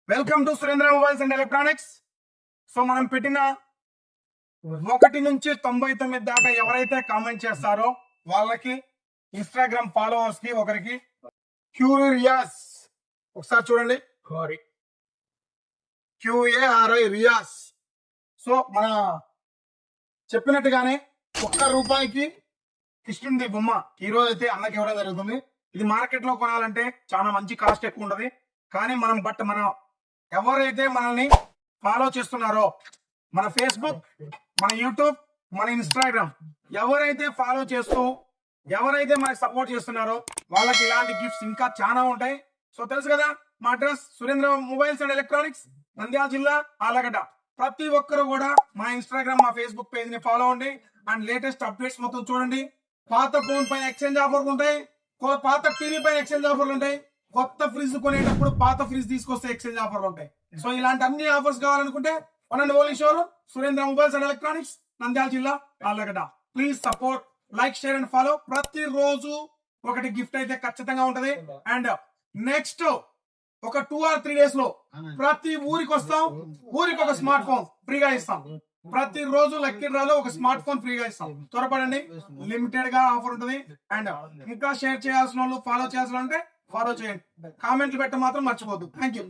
Welcome to Surendra mobiles and electronics. So మనం పెట్టిన 1 నుంచి 99 దాకా ఎవరైతే కామెంట్ చేస్తారో వాళ్ళకి ఇన్స్టాగ్రామ్ ఫాలోవర్స్ కి ఒకరికి క్యూరియాస్, ఒకసారి చూడండి, QARI రియాస్. సో మన చెప్పినట్టుగానే ₹1 కృష్ణుడి బొమ్మ ఈ రోజు అయితే అన్నకి ఇవ్వడం జరుగుతుంది. ఇది మార్కెట్ లో కొనాలంటే చాలా మంచి కాస్ట్ ఎక్కువ ఉంటది. కానీ మన ఎవరైతే మనల్ని ఫాలో చేస్తున్నారో, మన ఫేస్బుక్, మన యూట్యూబ్, మన ఇన్స్టాగ్రామ్ ఎవరైతే ఫాలో చేస్తూ ఎవరైతే మనకి సపోర్ట్ చేస్తున్నారో వాళ్ళకి ఇలాంటి గిఫ్ట్స్ ఇంకా చాలా ఉంటాయి. సో తెలుసు కదా, మా address Surendra mobiles and electronics, Nandyal జిల్లా, ఆలగడ్డ. ప్రతి ఒక్కరు కూడా మా ఇన్స్టాగ్రామ్, మా ఫేస్బుక్ పేజ్ ని ఫాలో అవ్వండి అండ్ లేటెస్ట్ అప్డేట్స్ మొత్తం చూడండి. పాత ఫోన్ పైన ఎక్స్చేంజ్ ఆఫర్లు ఉంటాయి, పాత టీవీ పైన ఎక్స్చేంజ్ ఆఫర్లు ఉంటాయి, కొత్త ఫ్రిడ్జ్ కొనేటప్పుడు పాత ఫ్రిడ్జ్ తీసుకొస్తే ఎక్స్చేంజ్ ఆఫర్లు ఉంటాయి. సో ఇలాంటి అన్ని ఆఫర్స్ కావాలనుకుంటే only showroom Surendra mobiles and electronics, Nandyal జిల్లా, Allagadda. Please support, like, share and follow. ప్రతి రోజు ఒకటి గిఫ్ట్ అయితే ఖచ్చితంగా ఉంటది. అండ్ నెక్స్ట్ ఒక 2 or 3 days లో ప్రతి ఊరికి వస్తాం, ఊరికి ఒక స్మార్ట్ ఫోన్ ఫ్రీగా ఇస్తాం. ప్రతి రోజు లక్కీ డ్రాలో ఒక స్మార్ట్ ఫోన్ ఫ్రీగా ఇస్తాం. త్వరపడండి, లిమిటెడ్ గా ఆఫర్ ఉంటుంది. అండ్ ఇంకా షేర్ చేయాల్సిన వాళ్ళు, ఫాలో చేయాల్సిన ఉంటే ఫాలో చేయండి. కామెంట్లు పెట్ట మాత్రం మర్చిపోద్దు. Thank you.